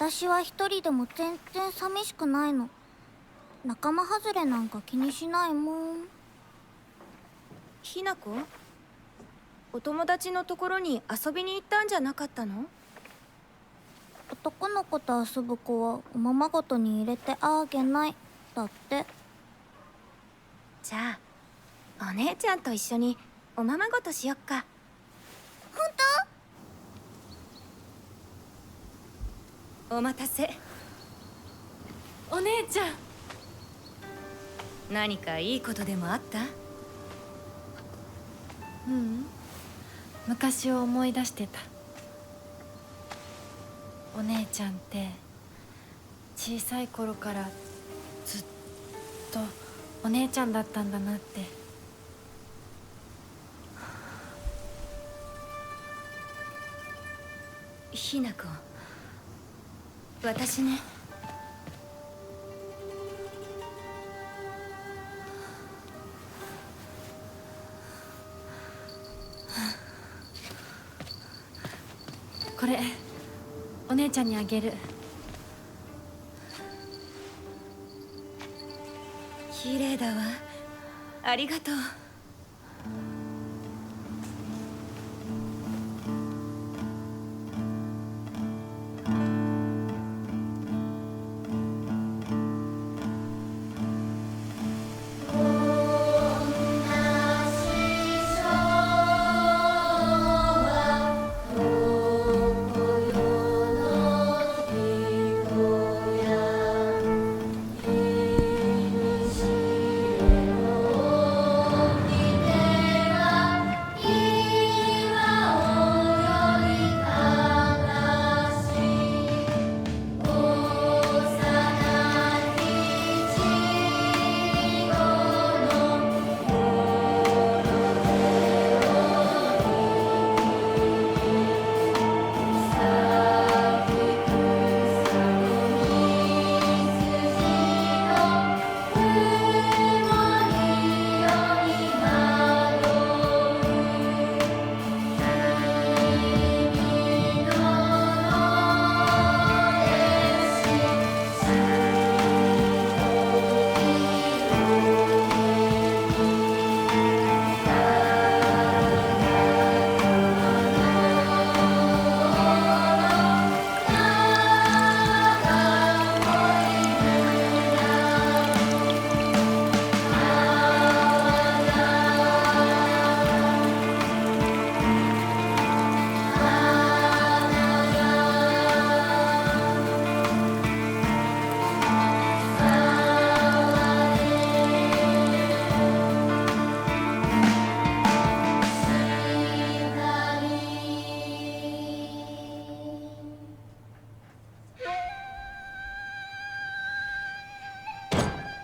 私は一人でも全然寂しくないの。仲間外れなんか気にしないもん。ひなこ、お友達のところに遊びに行ったんじゃなかったの？男の子と遊ぶ子はおままごとに入れてあげないだって。じゃあお姉ちゃんと一緒におままごとしよっか。本お待たせ。お姉ちゃん。何かいいことでもあった？ううん、昔を思い出してた。お姉ちゃんって小さい頃からずっとお姉ちゃんだったんだなって。ひなこ、私ね、これお姉ちゃんにあげる。綺麗だわ。ありがとう。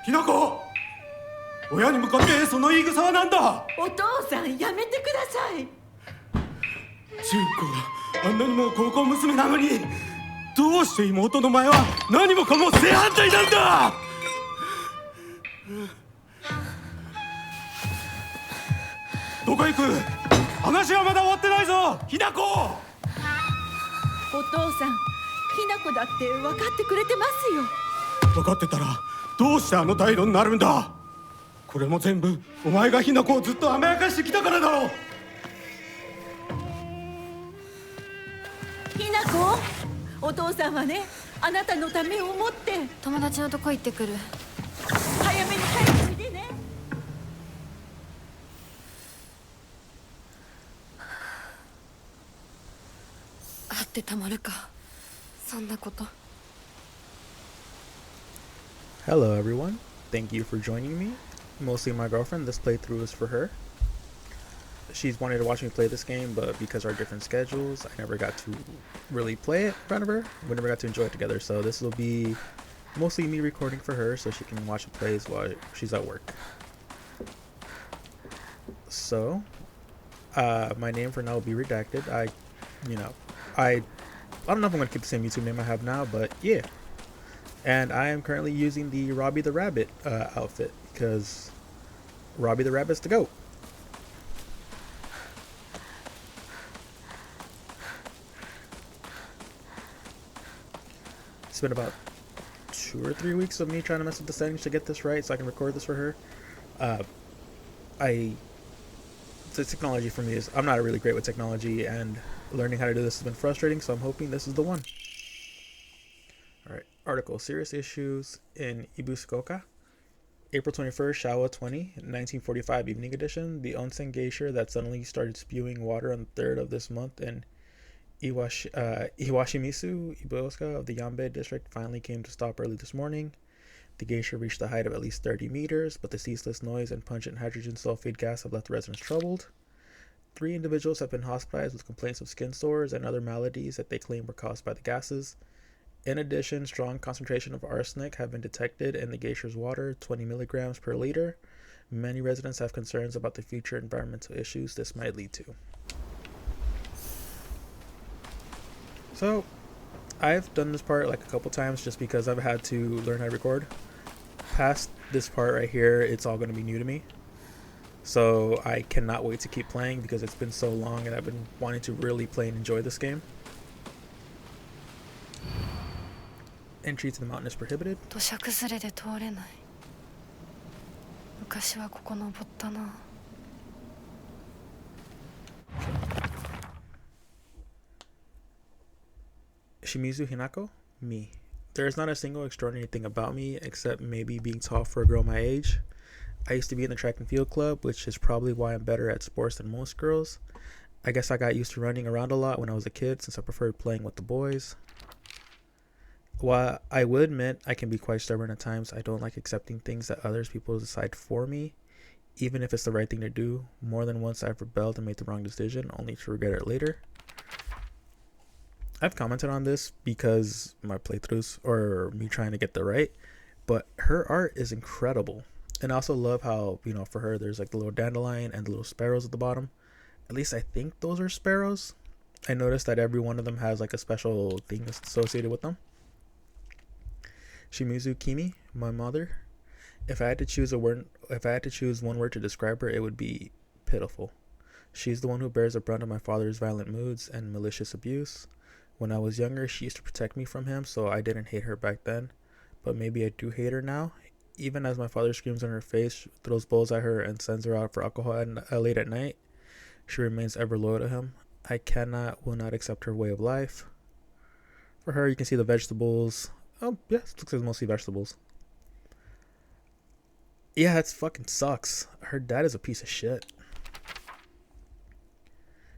ひなこ、親に向かってその言い草は何だ。お父さん、やめてください。中高あんなにも高校娘なのに、どうして妹の前は何もかも正反対なんだ。どこ行く？話はまだ終わってないぞ、ひなこ。お父さん、ひなこだって分かってくれてますよ。分かってたらどうしてあの態度になるんだ。これも全部お前がひなこをずっと甘やかしてきたからだろう。ひなこ、お父さんはね、あなたのためを思って友達のとこ行ってくる。早めに帰ってきてね。あってたまるか、そんなこと。Hello everyone, thank you for joining me. Mostly my girlfriend, this playthrough is for her. She's wanted to watch me play this game, but because of our different schedules, I never got to really play it in front of her. We never got to enjoy it together, so this will be mostly me recording for her so she can watch the plays while she's at work. So, my name for now will be redacted. I don't know if I'm going to keep the same YouTube name I have now, but yeah. And I am currently using the Robbie the Rabbit outfit because Robbie the Rabbit's the GOAT. It's been about 2 or 3 weeks of me trying to mess with the settings to get this right so I can record this for her. The technology for me is, I'm not really great with technology, and learning how to do this has been frustrating, so I'm hoping this is the one. Alright, article, serious issues in Ebisugaoka. April 21st, Shawa 20, 1945, evening edition. The onsen glacier that suddenly started spewing water on the 3rd of this month in Iwashimizu, Ebisugaoka of the Yambe district finally came to stop early this morning. The glacier reached a height of at least 30 meters, but the ceaseless noise and pungent hydrogen sulfide gas have left residents troubled. 3 individuals have been hospitalized with complaints of skin sores and other maladies that they claim were caused by the gases. In addition, strong concentration of arsenic have been detected in the glacier's water, 20 milligrams per liter. Many residents have concerns about the future environmental issues this might lead to. So, I've done this part like a couple times just because I've had to learn how to record. Past this part right here, it's all going to be new to me. So I cannot wait to keep playing because it's been so long and I've been wanting to really play and enjoy this game. Entry to the mountain is prohibited. 土砂崩れで通れない。昔はここ登ったな。Shimizu Hinako, me. There is not a single extraordinary thing about me except maybe being tall for a girl my age. I used to be in the track and field club, which is probably why I'm better at sports than most girls. I guess I got used to running around a lot when I was a kid since I preferred playing with the boys. While I will admit I can be quite stubborn at times, I don't like accepting things that others people decide for me, even if it's the right thing to do. More than once I've rebelled and made the wrong decision, only to regret it later. I've commented on this because my playthroughs or me trying to get the right, but her art is incredible. And I also love how, you know, for her there's like the little dandelion and the little sparrows at the bottom. At least I think those are sparrows. I noticed that every one of them has like a special thing associated with them. Shimizu Kimi, my mother. If I had to choose one word to describe her, it would be pitiful. She's the one who bears the brunt of my father's violent moods and malicious abuse. When I was younger, she used to protect me from him, so I didn't hate her back then. But maybe I do hate her now. Even as my father screams in her face, throws bowls at her, and sends her out for alcohol late at night, she remains ever loyal to him. I will not accept her way of life. For her, you can see the vegetables. Oh, yeah, it looks like mostly vegetables. Yeah, it fucking sucks. Her dad is a piece of shit.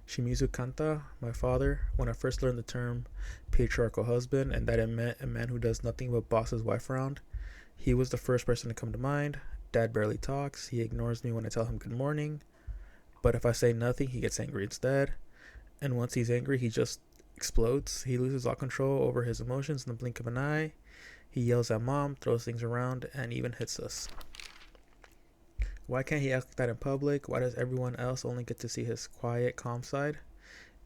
Shimizu Kanta, my father, when I first learned the term patriarchal husband and that it meant a man who does nothing but boss his wife around, he was the first person to come to mind. Dad barely talks. He ignores me when I tell him good morning. But if I say nothing, he gets angry instead. And once he's angry, he just explodes. He loses all control over his emotions in the blink of an eye. He yells at mom, throws things around, and even hits us. Why can't he act like that in public? Why does everyone else only get to see his quiet, calm side?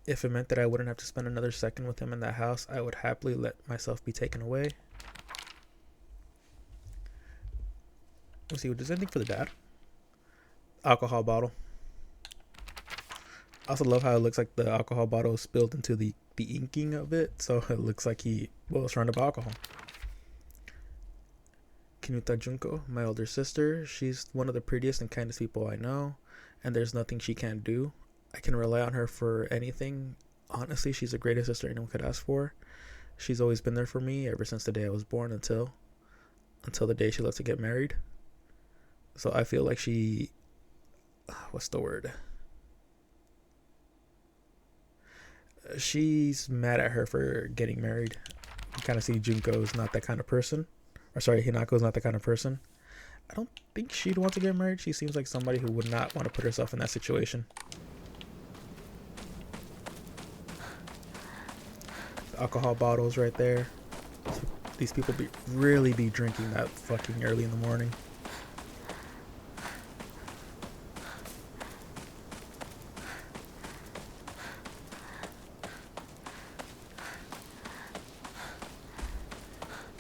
If it meant that I wouldn't have to spend another second with him in that house, I would happily let myself be taken away. Let's see, does anything for the dad? Alcohol bottle. I also love how it looks like the alcohol bottle spilled into the inking of it, so it looks like he was surrounded by alcohol. Kinuta Junko, my older sister. She's one of the prettiest and kindest people I know, and there's nothing she can't do. I can rely on her for anything. Honestly, she's the greatest sister anyone could ask for. She's always been there for me ever since the day I was born until the day she left to get married. So I feel like she, what's the word? She's mad at her for getting married. You kind of see Junko is not that kind of person. Or sorry, Hinako is not that kind of person. I don't think she'd want to get married. She seems like somebody who would not want to put herself in that situation. The alcohol bottles right there. These people really be drinking that fucking early in the morning.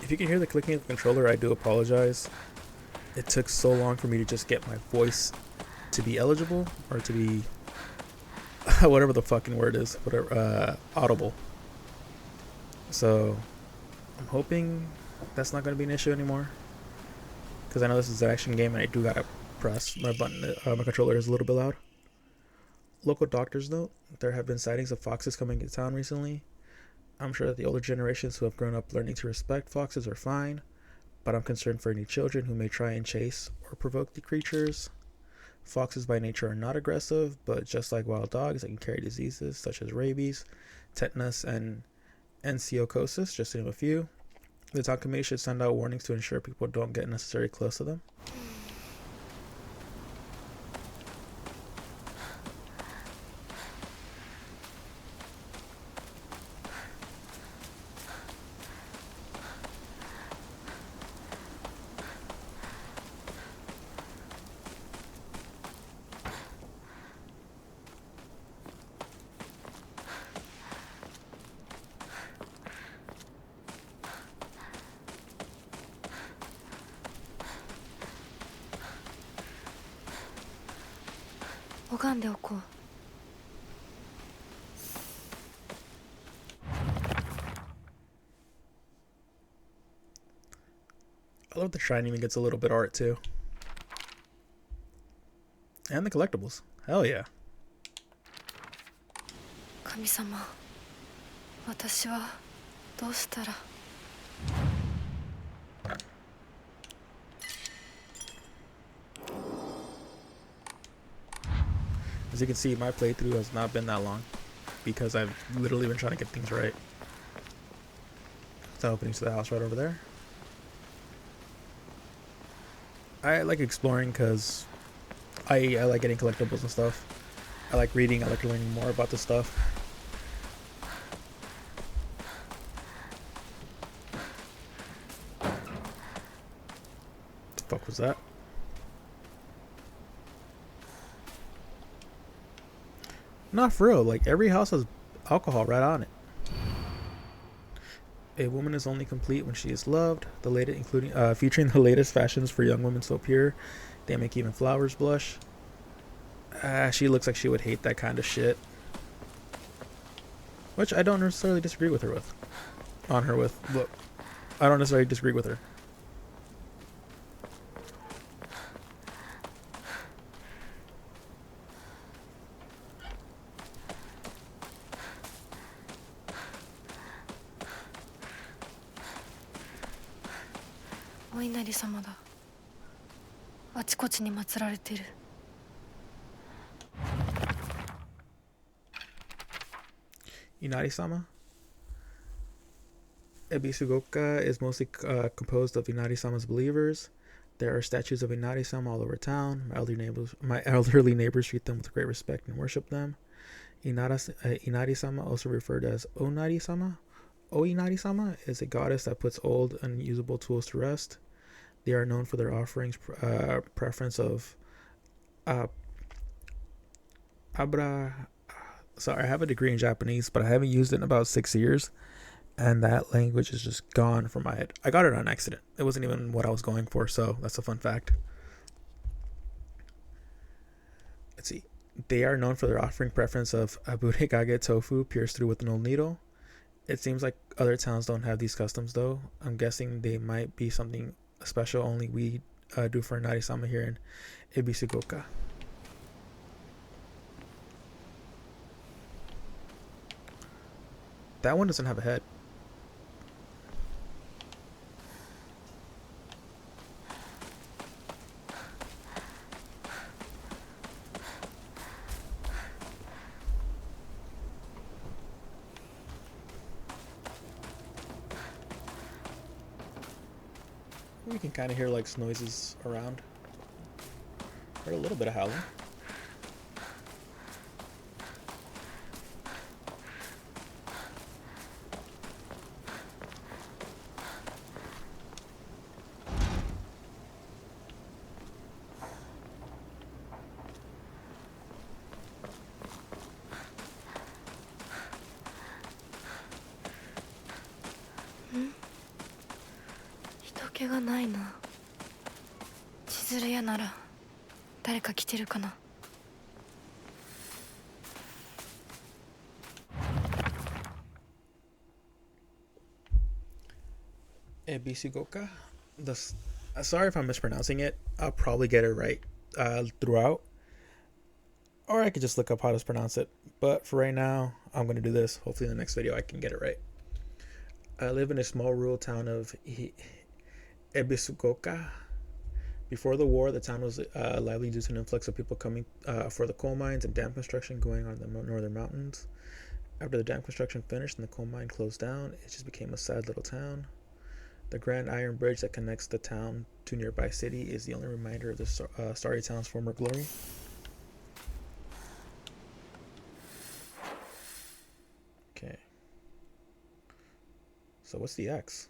If you can hear the clicking of the controller, I do apologize. It took so long for me to just get my voice to be eligible, or to be whatever the fucking word is, whatever, audible. So I'm hoping that's not going to be an issue anymore, because I know this is an action game and I do gotta press my button. My controller is a little bit loud. Local doctors note there have been sightings of foxes coming into town recently. I'm sure that the older generations who have grown up learning to respect foxes are fine, but I'm concerned for any children who may try and chase or provoke the creatures. Foxes by nature are not aggressive, but just like wild dogs, they can carry diseases such as rabies, tetanus, and encephalosis, just to name a few. The town committee should send out warnings to ensure people don't get necessarily close to them.拝んでおこう。I love the shrine even gets a little bit of art too. And the collectibles. Hell yeah. 神様、私はどうしたら。As you can see, my playthrough has not been that long because I've literally been trying to get things right. The openings to the house right over there. I like exploring because I like getting collectibles and stuff. I like reading, I like learning more about the stuff. What the fuck was that? Not for real, like every house has alcohol right on it. A woman is only complete when she is loved. The latest, including featuring the latest fashions for young women so pure, they make even flowers blush. She looks like she would hate that kind of shit, which I don't necessarily disagree with her with. Look, I don't necessarily disagree with her.お稲荷様だ。あちこちに祀られてる。Inari-sama. Ebisugaoka is mostly composed of Inari-sama's believers. There are statues of Inari-sama all over town. My elderly neighbors treat them with great respect and worship them. Inari-sama, also referred as Onari-sama. Oinari-sama is a goddess that puts old, unusable tools to rest. They are known for their offerings preference of abra. Sorry, I have a degree in Japanese, but I haven't used it in about 6 years, and that language is just gone from my head. I got it on accident. It wasn't even what I was going for, so that's a fun fact. Let's see. They are known for their offering preference of aburegage tofu pierced through with an old needle. It seems like other towns don't have these customs, though. I'm guessing they might be something special only we do for Nari-sama here in Ebisugaoka. That one doesn't have a head. You can kind of hear like noises around. Heard a little bit of howling.人気がないな。千鶴屋なら誰か来てるかな。Ebisugaoka. Sorry if I'm mispronouncing it. I'll probably get it right throughout. Or I could just look up how to pronounce it. But for right now, I'm going to do this. Hopefully in the next video I can get it right. I live in a small rural town of Ebisugaoka. Before the war, the town was lively due to an influx of people coming for the coal mines and dam construction going on in the northern mountains. After the dam construction finished and the coal mine closed down, it just became a sad little town. The Grand Iron Bridge that connects the town to nearby city is the only reminder of the starry town's former glory. Okay. So what's the X?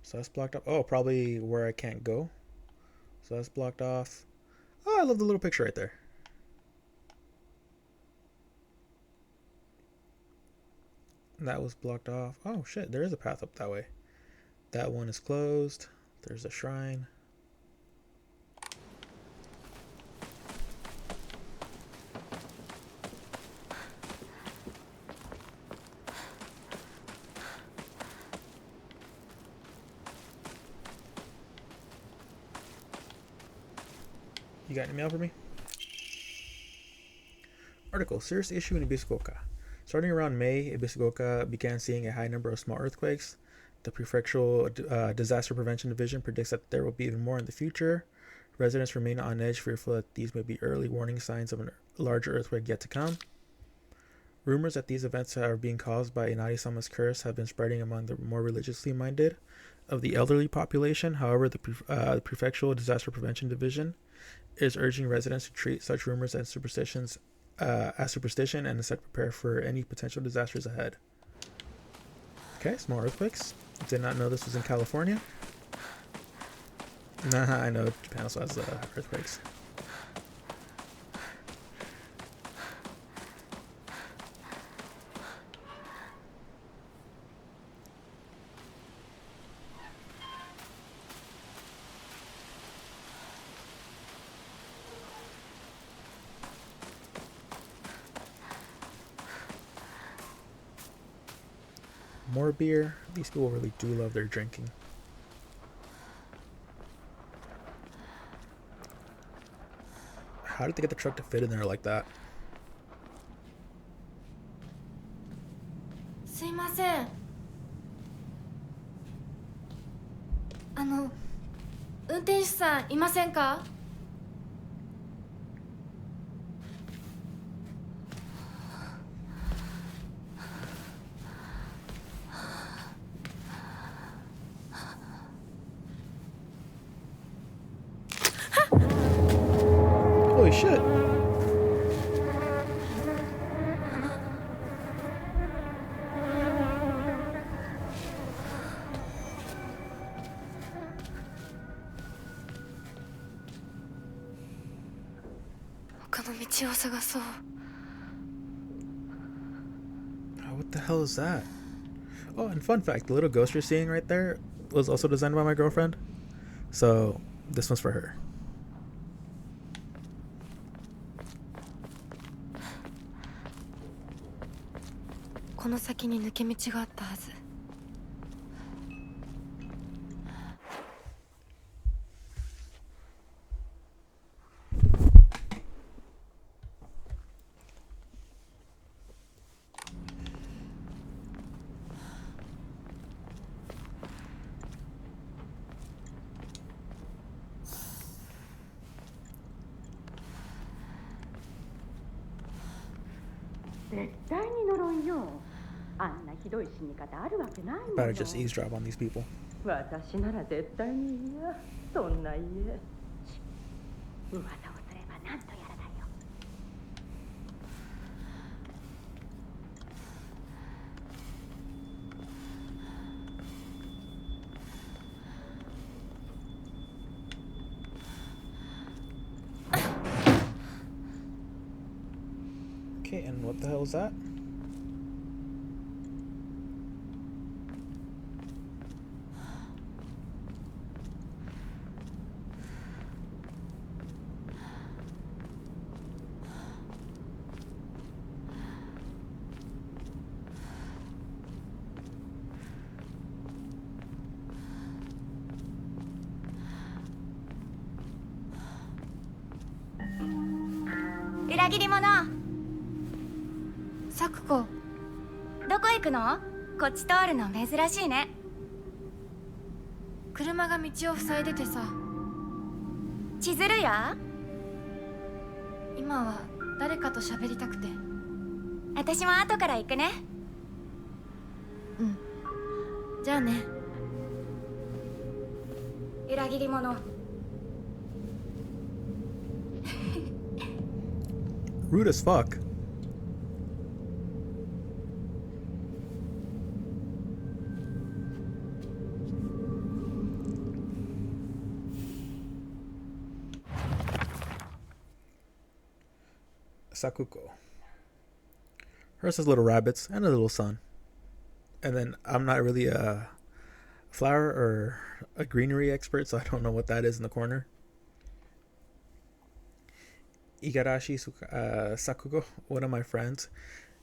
So that's blocked off. Oh, probably where I can't go. So that's blocked off. Oh, I love the little picture right there. That was blocked off. Oh shit, there is a path up that way. That one is closed. There's a shrine. You got any mail for me? Article: Serious issue in Ebisugaoka. Starting around May, Ebisugaoka began seeing a high number of small earthquakes. The Prefectural Disaster Prevention Division predicts that there will be even more in the future. Residents remain on edge, fearful that these may be early warning signs of a larger earthquake yet to come. Rumors that these events are being caused by Inari-sama's curse have been spreading among the more religiously minded of the elderly population. However, the Prefectural Disaster Prevention Division is urging residents to treat such rumors and superstitions as superstition and instead prepare for any potential disasters ahead. Okay, small earthquakes. Did not know this was in California. Nah, I know Japan also has earthquakes. More beer. These people really do love their drinking. How did they get the truck to fit in there like that? すいません。運転手さんいませんか？ Holy shit! What the hell is that? Oh, and fun fact, the little ghost you're seeing right there was also designed by my girlfriend. So, this one's for her. この先に抜け道があったはず。絶対に呪いよ。あんなひどい死に方あるわけないもの。 Better just eavesdrop on these people. 私なら絶対に嫌。そんな家。噂をすればなんとやらだよ。Okay, and what the hell is that? 切り者。サクコ、どこ行くの？こっち通るの珍しいね。車が道を塞いでてさ。千鶴や？今は誰かと喋りたくて。私も後から行くね。うん。じゃあね。裏切り者。Rude as fuck. Sakuko. Hers has little rabbits and a little sun. And then I'm not really a flower or a greenery expert, so I don't know what that is in the corner. Igarashi Sakuko, one of my friends,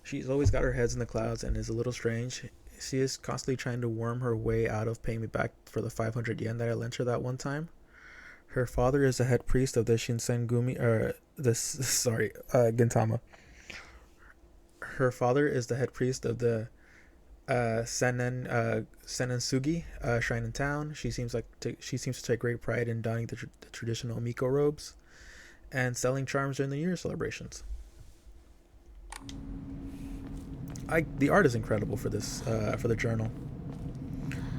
she's always got her heads in the clouds and is a little strange. She is constantly trying to worm her way out of paying me back for the 500 yen that I lent her that one time. Her father is the head priest of the Gintama. Her father is the head priest of the Senensugi shrine in town. She seems to take great pride in donning the traditional Miko robes and selling charms during the New Year celebrations. The art is incredible for this for the journal.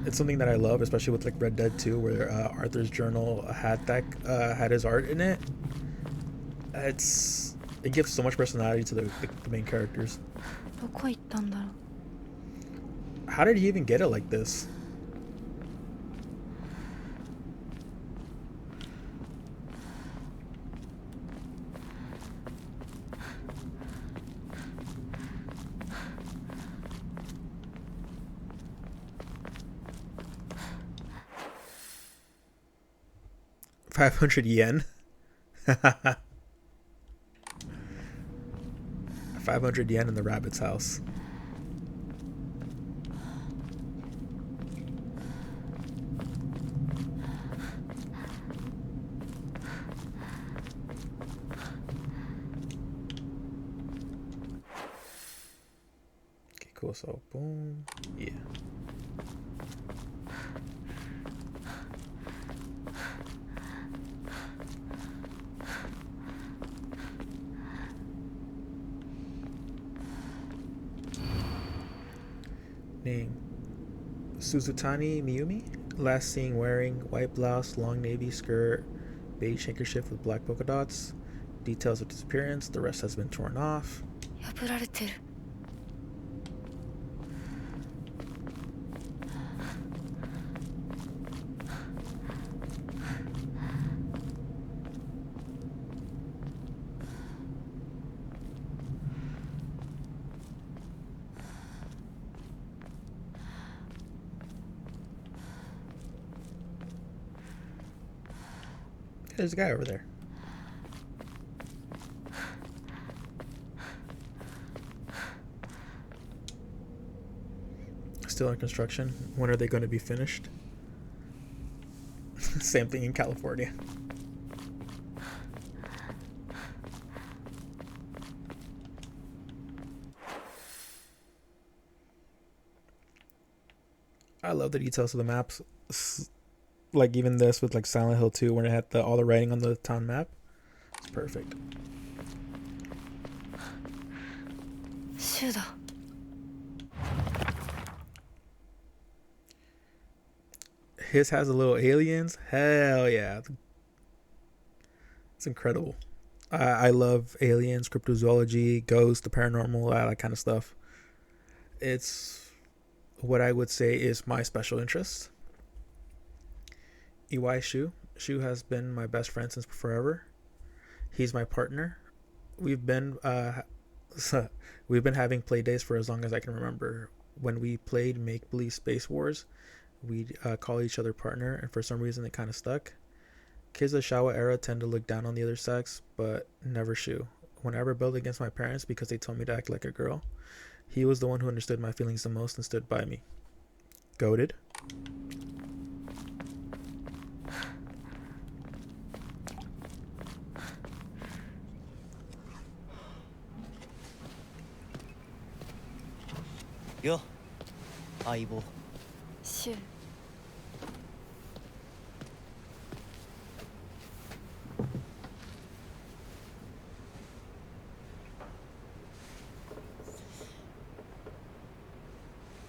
It's something that I love, especially with like Red Dead 2, where Arthur's journal had his art in it. It gives so much personality to the main characters. どこ行ったんだろう。 How did he even get it like this? $500 500 yen in the rabbit's house. Okay, cool. So, boom. Yeah. Name Suzutani Miyumi. Last seen wearing white blouse, long navy skirt, beige handkerchief with black polka dots. Details of disappearance. The rest has been torn off. 破られてる。 There's a guy over there. Still in construction. When are they going to be finished? Same thing in California. I love the details of the maps. Like even this with like Silent Hill 2 when it had all the writing on the town map. It's perfect. シュウだ。 His has a little aliens. Hell yeah. It's incredible. I love aliens, cryptozoology, ghosts, the paranormal, that kind of stuff. It's what I would say is my special interest. Iwai Shu. Shu has been my best friend since forever. He's my partner. We've been having play days for as long as I can remember. When we played Make Believe Space Wars, we'd call each other partner, and for some reason it kind of stuck. Kids of the Showa era tend to look down on the other sex, but never Shu. When I rebelled against my parents because they told me to act like a girl, he was the one who understood my feelings the most and stood by me. Goated. よ、相棒。シュウ。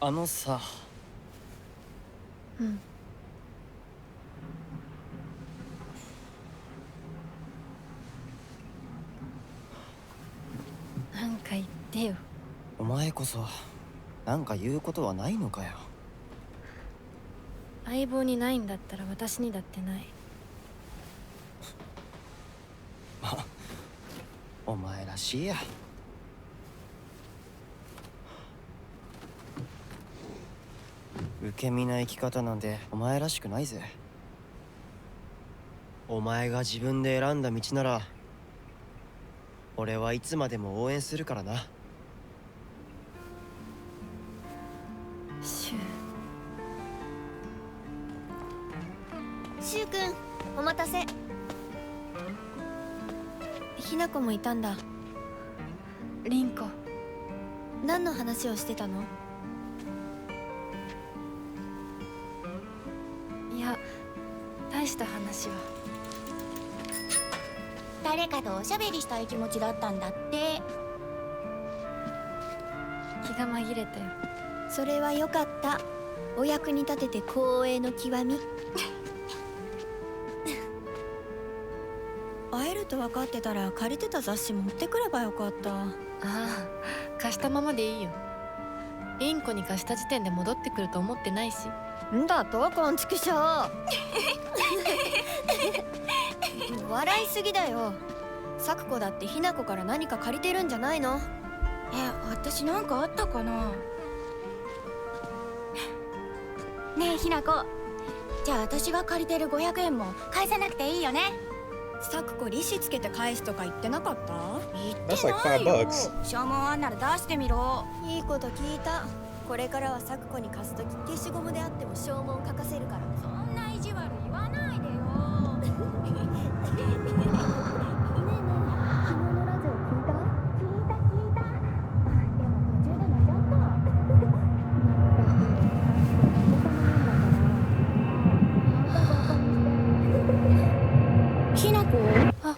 あのさ。うん。なんか言ってよ。お前こそなんか言うことはないのかよ。相棒にないんだったら私にだってない。お前らしいや。受け身な生き方なんてお前らしくないぜ。お前が自分で選んだ道なら俺はいつまでも応援するからな。シュウ。シュウくん、お待たせ。ひなこもいたんだ。リンコ。何の話をしてたの？いや、大した話は。誰かとおしゃべりしたい気持ちだったんだって。気が紛れたよ。それはよかった。お役に立てて光栄の極み。会えると分かってたら借りてた雑誌持ってくればよかった。ああ、貸したままでいいよ。リンコに貸した時点で戻ってくると思ってないし。んだとこんちくしょう。笑いすぎだよ。サクコだってひなこから何か借りてるんじゃないの？私なんかあったかな。ねえひなこ、じゃあ私が借りてる500円も返さなくていいよね。サクコ利子つけて返すとか言ってなかった？言って That's like ないよ。 $5. 消耗あんなら出してみろ。いいこと聞いた。これからはサクコに貸すとき消しゴムであっても消耗書かせるから。そんな意地悪言わないでよ。ねえねえ、昨日のラジオ聞いた？聞いた。でも途中で寝ちゃった。ひなこ？あ、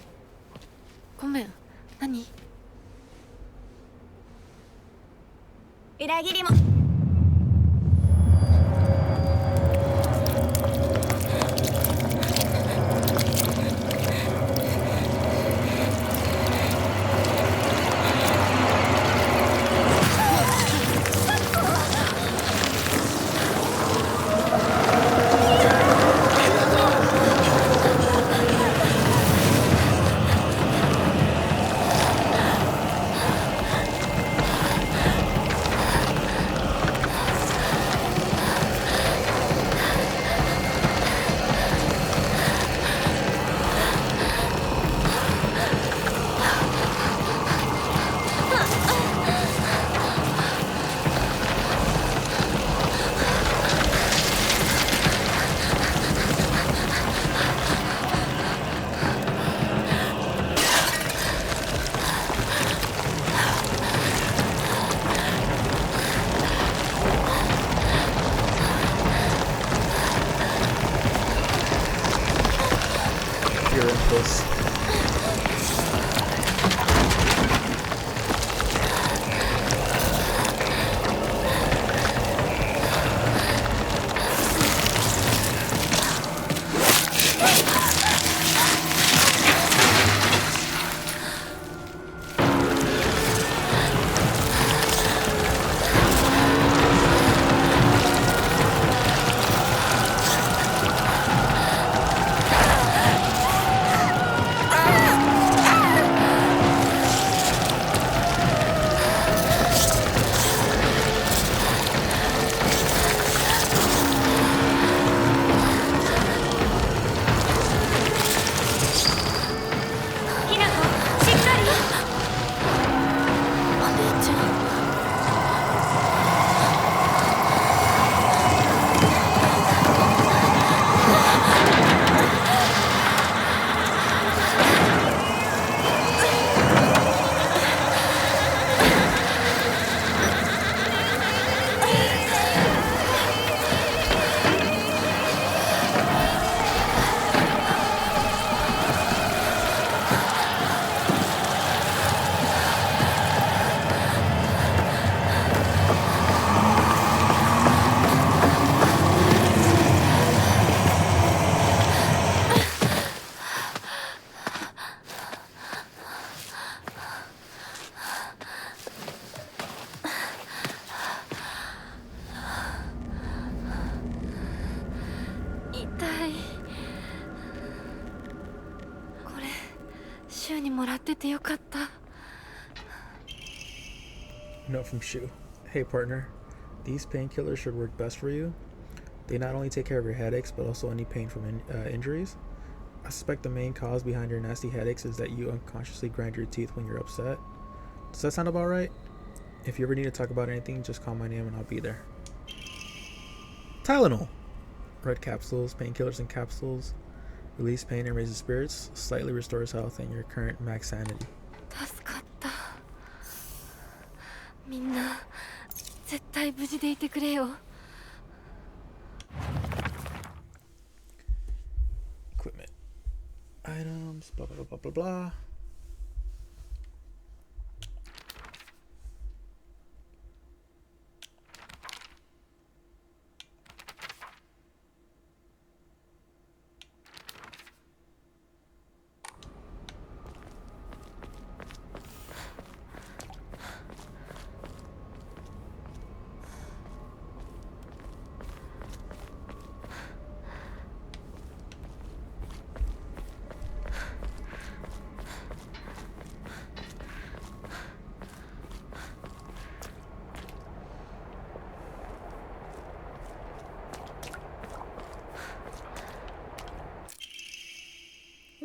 ごめん。何？裏切りも。You're in close. い。これ週にもらっててよかった。 Note from Shu. Hey partner, these painkillers should work best for you. They not only take care of your headaches, but also any pain from injuries. I suspect the main cause behind your nasty headaches is that you unconsciously grind your teeth when you're upset. Does that sound about right? If you ever need to talk about anything, just call my name and I'll be there. Tylenol. Red capsules, painkillers in capsules. Release pain and raises spirits. Slightly restores health and your current max sanity. 助かった。みんな絶対無事でいてくれよ。 Equipment. Items, blah blah blah blah blah.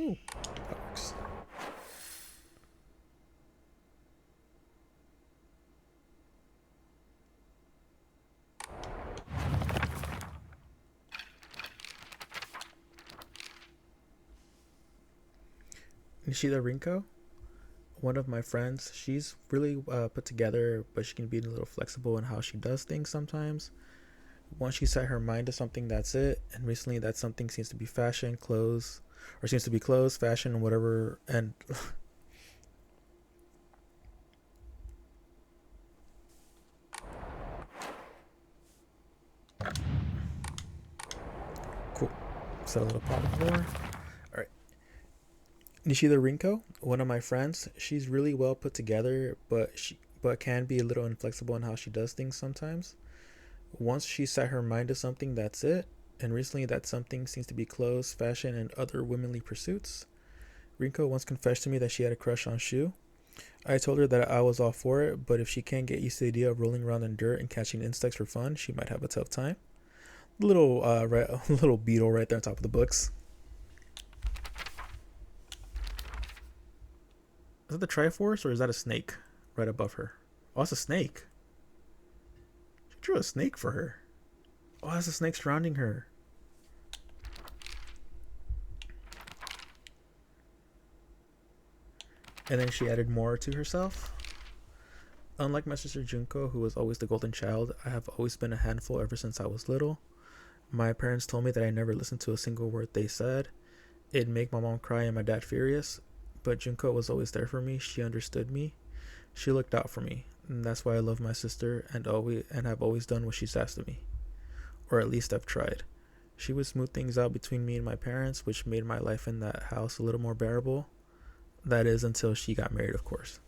Ooh, that works. Nishida Rinko, one of my friends, she's really put together, but she can be a little flexible in how she does things sometimes. Once she set her mind to something, that's it. And recently that something seems to be fashion, clothes, or seems to be clothes, fashion, and whatever. And cool. Set a little pot of more. All right. Nishida Rinko, one of my friends, she's really well put together, but can be a little inflexible in how she does things sometimes. Once she set her mind to something, that's it. And recently that something seems to be clothes, fashion, and other womanly pursuits. Rinko once confessed to me that she had a crush on Shu. I told her that I was all for it, but if she can't get used to the idea of rolling around in dirt and catching insects for fun, she might have a tough time. Little little beetle right there on top of the books. Is that the Triforce or is that a snake right above her? Oh, it's a snake. She drew a snake for her. Oh, that's a snake surrounding her. And then she added more to herself. Unlike my sister Junko, who was always the golden child, I have always been a handful ever since I was little. My parents told me that I never listened to a single word they said. It'd make my mom cry and my dad furious. But Junko was always there for me. She understood me. She looked out for me. And that's why I love my sister and have always done what she's asked of me. Or at least I've tried. She would smooth things out between me and my parents, which made my life in that house a little more bearable. That is until she got married, of course.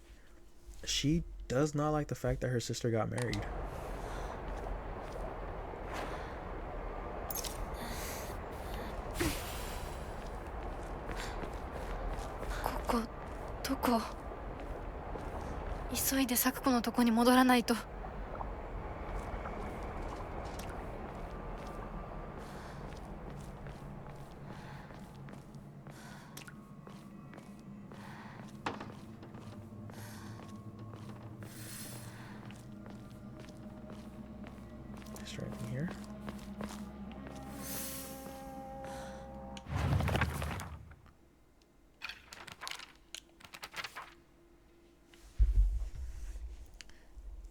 She does not like the fact that her sister got married. Koko, doko? 急いで咲子のとこに戻らないと。Right in here.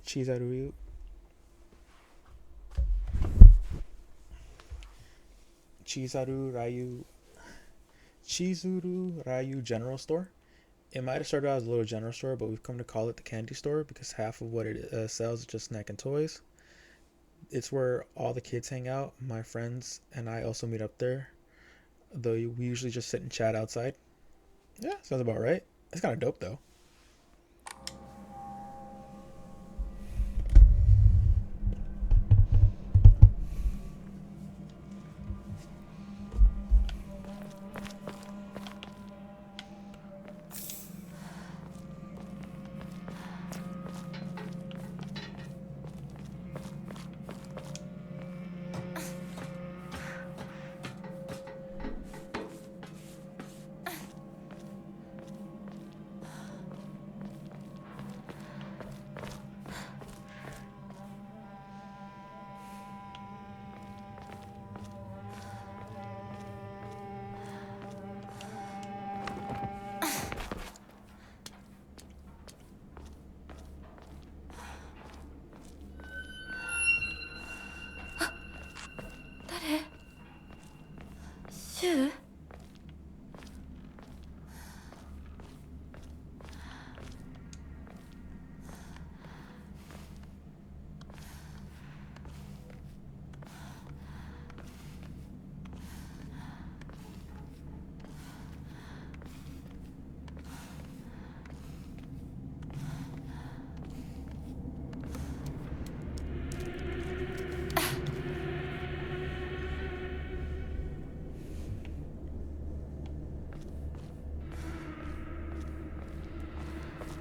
Chizuru Ryu General Store. It might have started out as a little general store, but we've come to call it the candy store because half of what it sells is just snack and toys. It's where all the kids hang out. My friends and I also meet up there, though we usually just sit and chat outside. Yeah, sounds about right. It's kind of dope though. シュウ？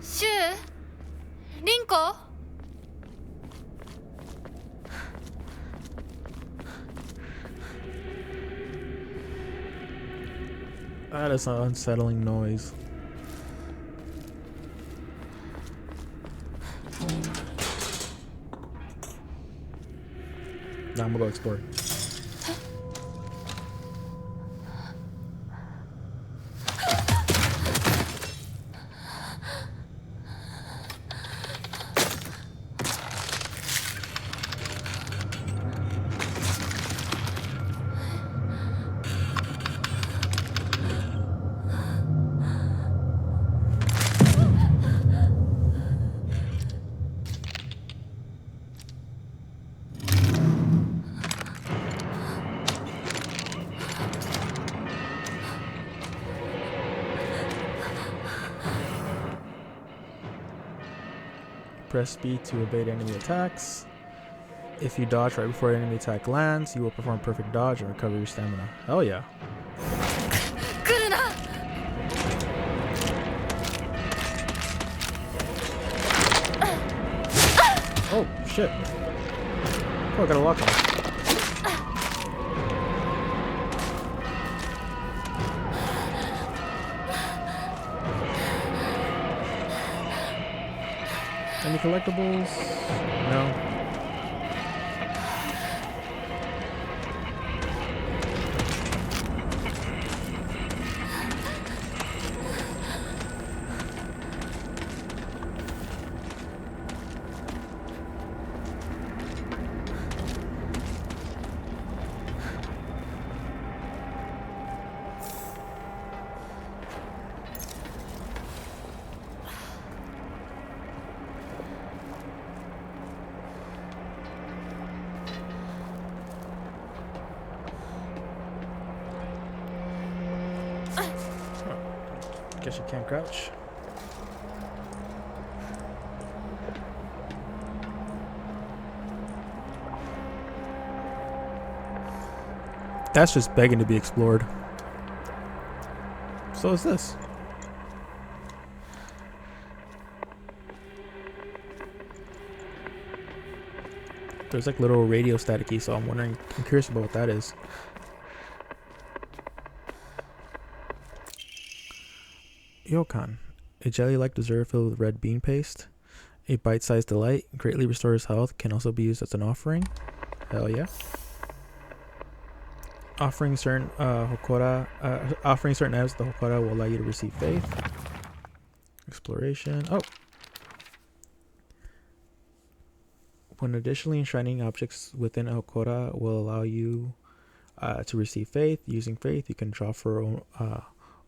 シュウ？リンコ？ That is an unsettling noise. Now I'm gonna go explore. Press B to evade enemy attacks. If you dodge right before an enemy attack lands, you will perform perfect dodge and recover your stamina. Hell yeah. Oh shit. Oh, I got a lock on. Any collectibles? No. Guess you can't crouch. That's just begging to be explored. So is this. There's like little radio staticky, so I'm curious about what that is. Yokan, a jelly-like dessert filled with red bean paste. A bite-sized delight, greatly restores health, can also be used as an offering. Hell yeah. Offering certain items to Hokora will allow you to receive faith. Exploration. Oh. When additionally enshrining objects within a Hokora will allow you to receive faith. Using faith, you can draw for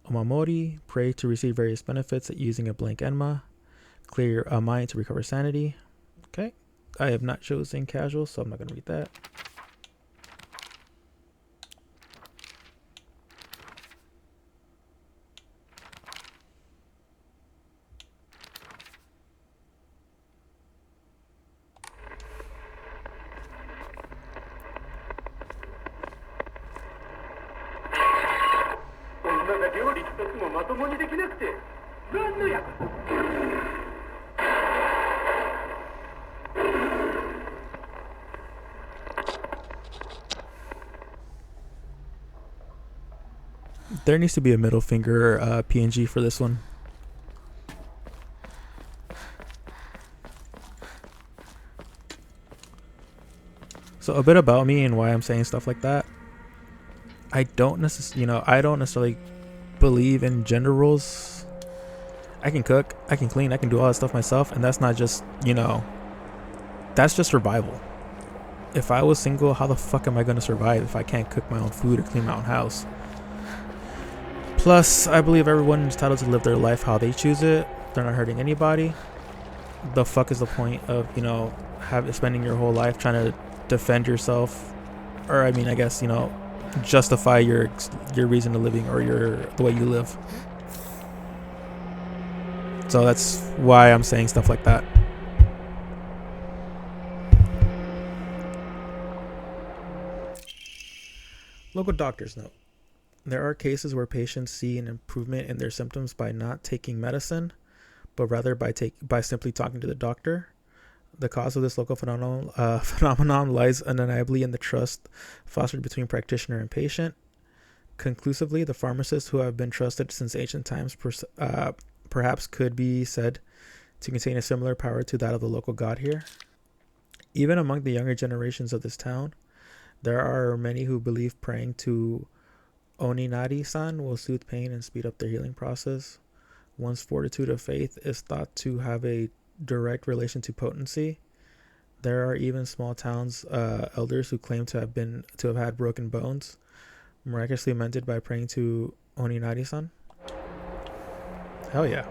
Omamori, pray to receive various benefits using a blank enma, clear a mind to recover sanity. Okay, I have not chosen casual, so I'm not going to read that. There needs to be a middle finger PNG for this one. So a bit about me and why I'm saying stuff like that. I don't necessarily believe in gender roles. I can cook, I can clean, I can do all that stuff myself, and that's not just, that's just survival. if I was single, how the fuck am I gonna survive if I can't cook my own food or clean my own house? Plus, I believe everyone is entitled to live their life how they choose it. They're not hurting anybody. The fuck is the point of, you know, spending your whole life trying to defend yourself, or I mean, I guess, you know, justify your reason of living or the way you live. So that's why I'm saying stuff like that. Local doctors note: there are cases where patients see an improvement in their symptoms by not taking medicine, but rather by simply talking to the doctor. The cause of this local phenomenon lies undeniably in the trust fostered between practitioner and patient. Conclusively, the pharmacists who have been trusted since ancient times perhaps could be said to contain a similar power to that of the local god here. Even among the younger generations of this town, there are many who believe praying to Oninari-san will soothe pain and speed up their healing process. One's fortitude of faith is thought to have a direct relation to potency. There are even small towns elders who claim to have had broken bones miraculously mended by praying to Oninari-san. Hell yeah.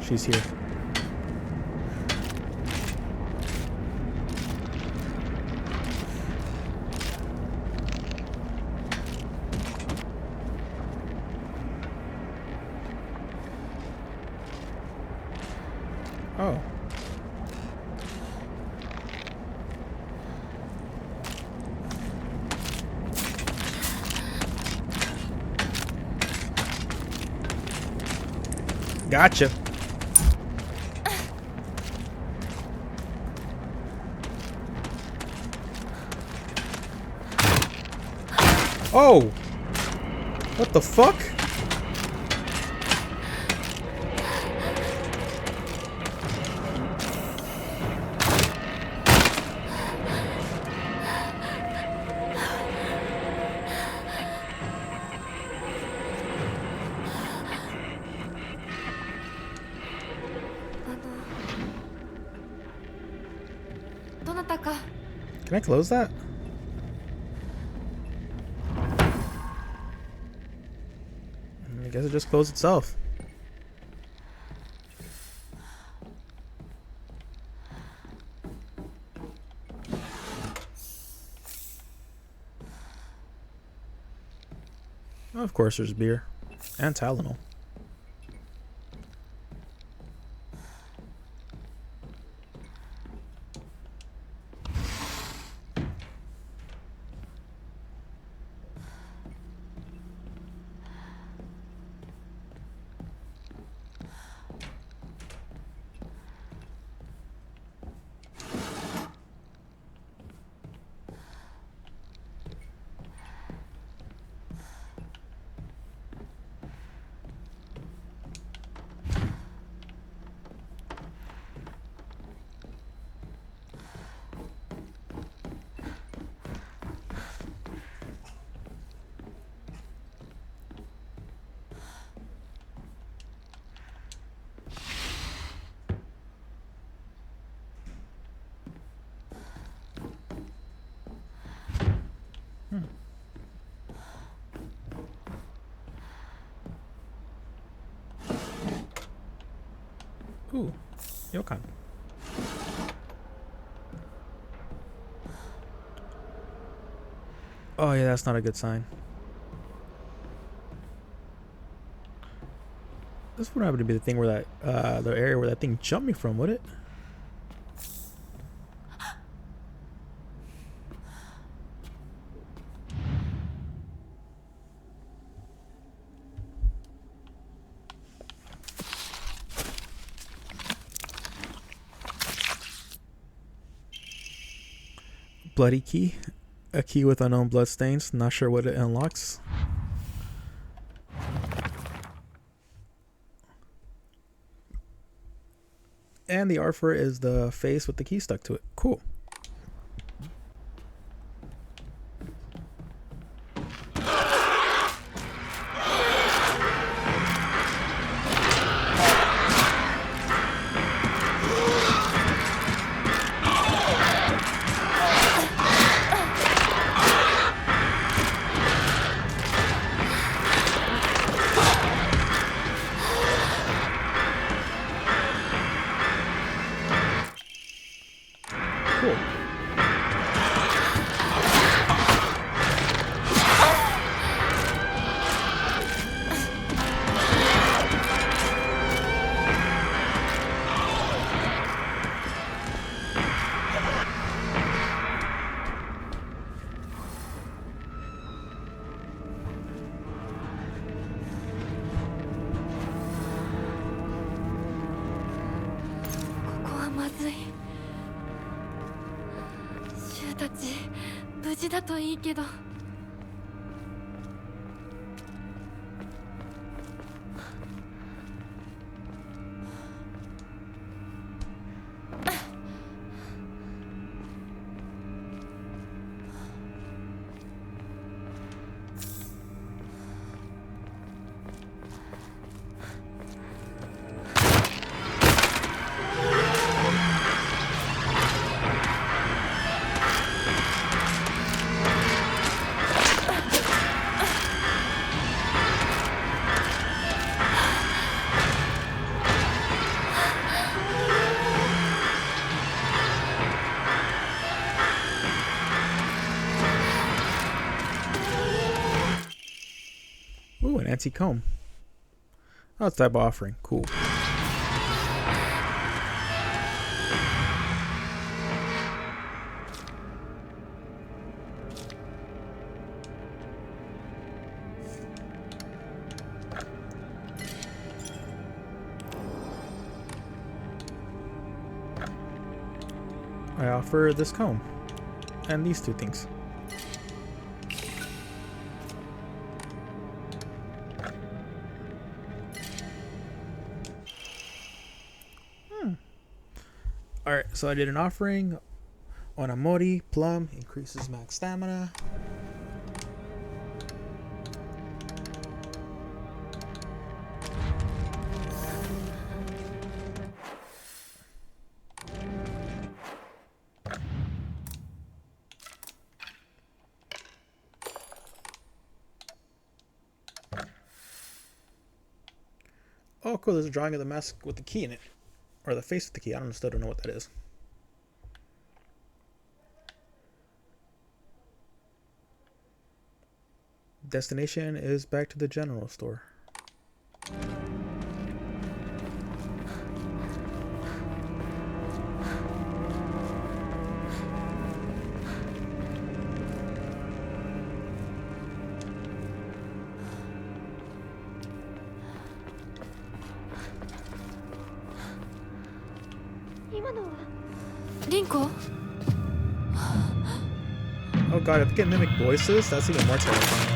She's here. Oh. Gotcha. Oh! What the fuck? Can I close that? I guess it just closed itself. Of course there's beer and Tylenol. Ooh, Yokan. Oh yeah, that's not a good sign. This would happen to be the thing where that, the area where that thing jumped me from, would it? Bloody key. A key with unknown bloodstains. Not sure what it unlocks. And the art for it is the face with the key stuck to it. Cool. Cool. Ooh, an antique comb. Oh, it's type of offering. Cool. I offer this comb and these two things. Alright, so I did an offering. Onamori, plum, increases max stamina. Oh, cool, there's a drawing of the mask with the key in it. Or the face with the key. I still don't know what that is. Destination is back to the general store. Oh god, if you can mimic voices, that's even more terrifying.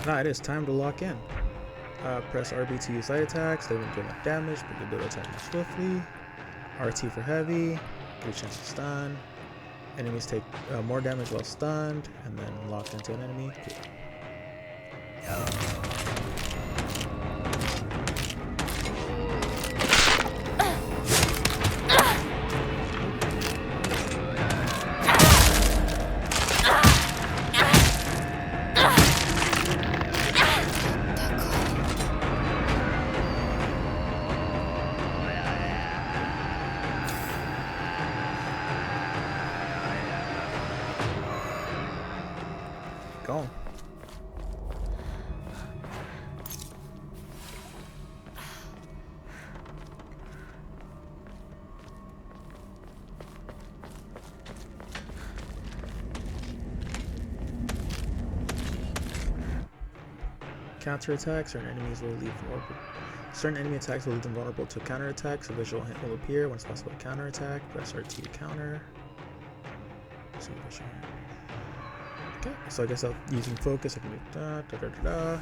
Nah, it is time to lock in. Press RB to use light attacks. They won't do much damage, but you do attack more swiftly. RT for heavy. Get a chance to stun. Enemies take more damage while stunned, and then locked into an enemy. Cool. Going. Counterattacks. Certain enemies will leave vulnerable. Certain enemy attacks will leave them vulnerable to counterattacks. A visual hint will appear when it's possible to counterattack. Press RT to counter. Okay, so I guess using focus, I can do da da da da da.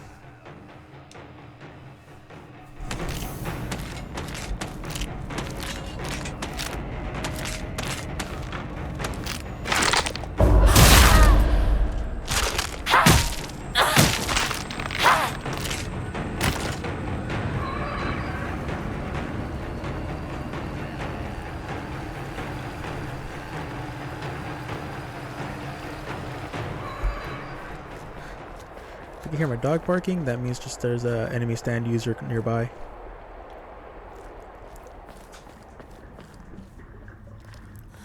If you can hear my dog barking, that means just there's a enemy stand user nearby.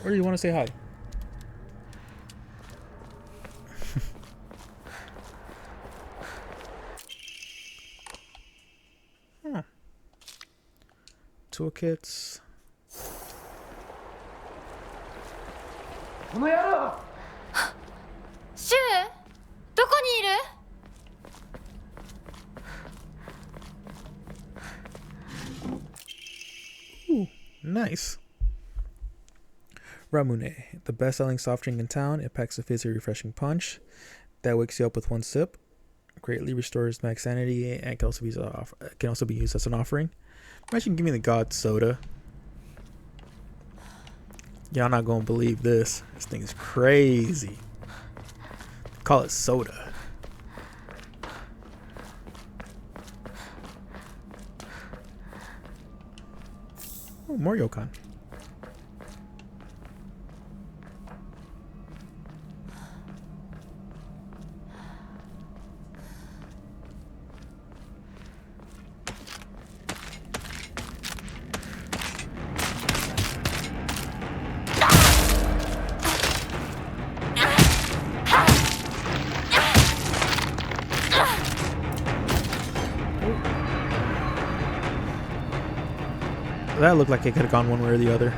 Or do you want to say hi? Huh. Toolkits. この野郎シュウどこにいる？ Ooh, nice. Ramune, the best-selling soft drink in town. It packs a fizzy, refreshing punch that wakes you up with one sip. Greatly restores max sanity and can also be used as an offering. Imagine giving the god soda. Y'all not gonna believe this. This thing is crazy. Call it soda. Oh, more Yokan. That looked like it could have gone one way or the other.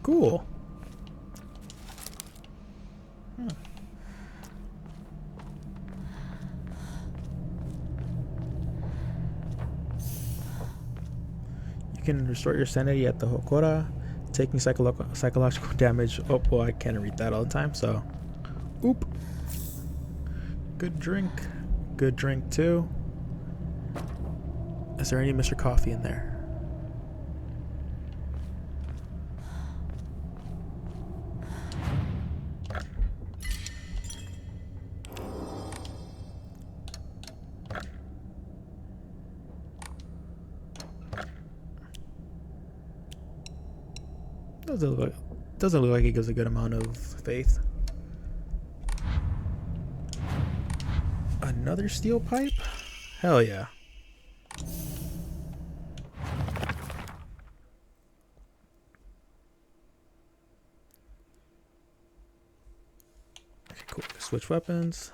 Cool. You can restore your sanity at the Hokora, taking psychological damage. Oh, well, I can't read that all the time, so. Oop. Good drink. Good drink, too. Is there any Mr. Coffee in there? Doesn't look like it gives a good amount of faith. Another steel pipe? Hell yeah. Okay, cool. Switch weapons.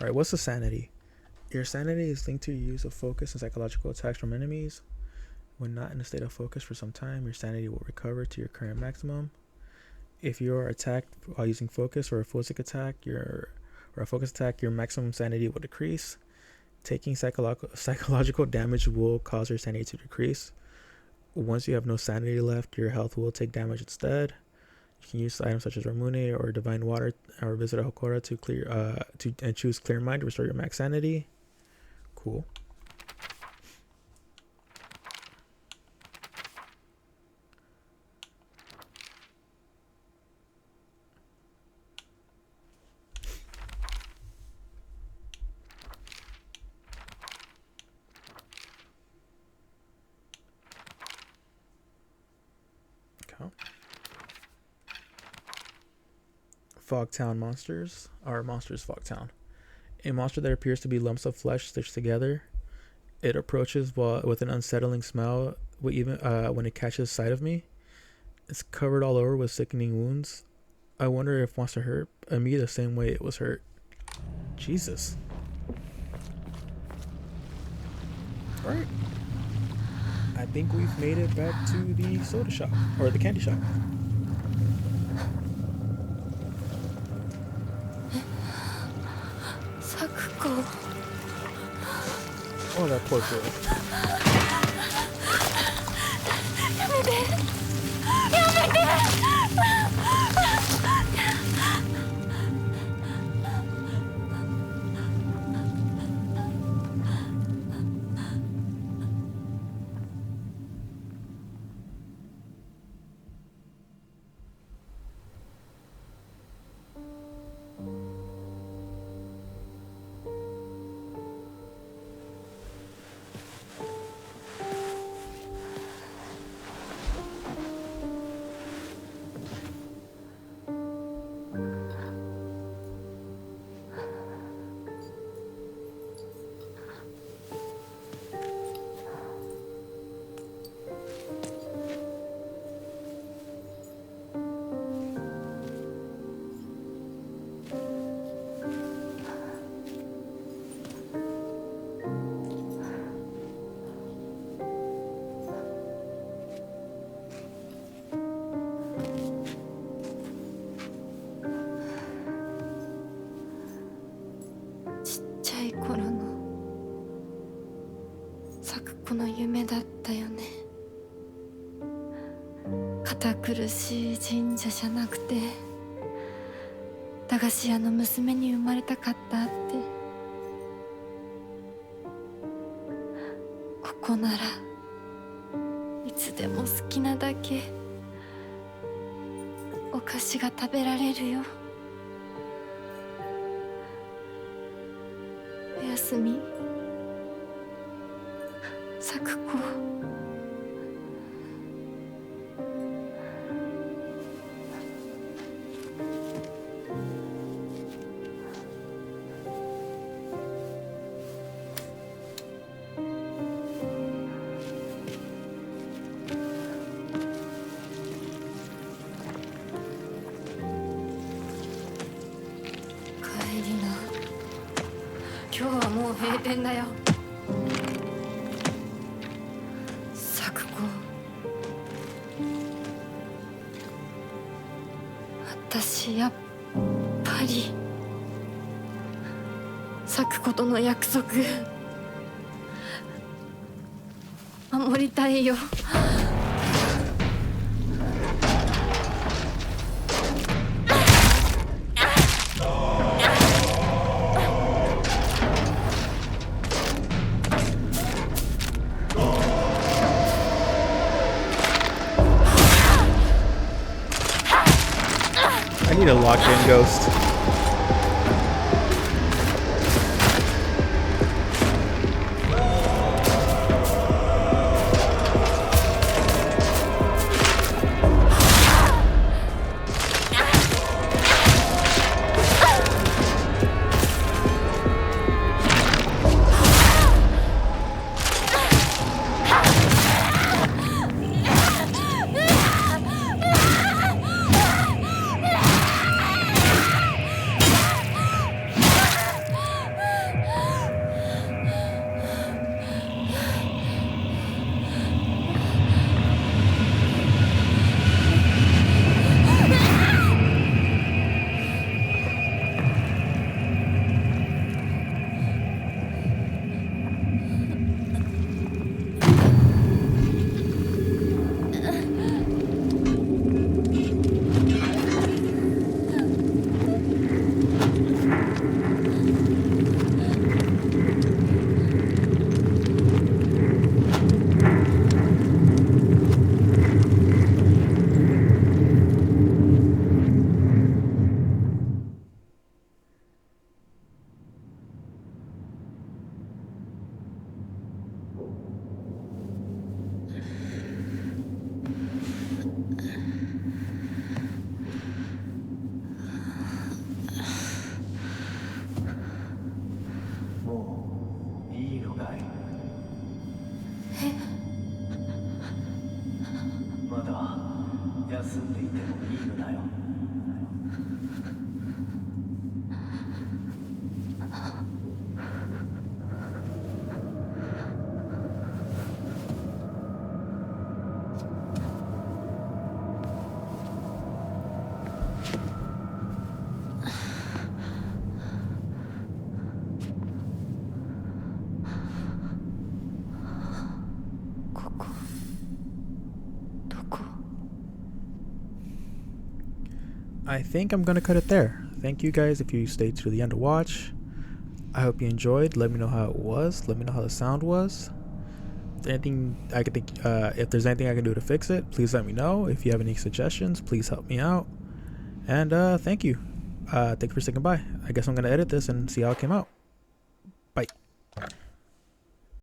Alright, what's the sanity? Your sanity is linked to your use of focus and psychological attacks from enemies. When not in a state of focus for some time, your sanity will recover to your current maximum. If you are attacked while using focus or a physical attack, your maximum sanity will decrease. Taking psychological damage will cause your sanity to decrease. Once you have no sanity left, your health will take damage instead. You can use items such as Ramune or Divine Water or visit a Hokora to clear and choose Clear Mind to restore your max sanity. Cool. Okay. Fogtown monsters are monsters Fogtown. A monster that appears to be lumps of flesh stitched together. It approaches with an unsettling smell even when it catches sight of me. It's covered all over with sickening wounds. I wonder if it wants to hurt me the same way it was hurt. Jesus. Alright. I think we've made it back to the soda shop, or the candy shop. Oh, that poor girl. 堅苦しい神社じゃなくて駄菓子屋の娘に生まれたかったって。ここならいつでも好きなだけお菓子が食べられるよ。おやすみ咲子。帰りな。今日はもう閉店だよ。咲子、私やっぱり咲子との約束守りたいよ。I need a locked-in ghost. I think I'm gonna cut it there. Thank you guys if you stayed to the end to watch. I hope you enjoyed. Let me know how it was. Let me know how the sound was. Anything I could think, if there's anything I can do to fix it, please let me know. If you have any suggestions, please help me out. And thank you. Thank you for sticking by. I guess I'm gonna edit this and see how it came out.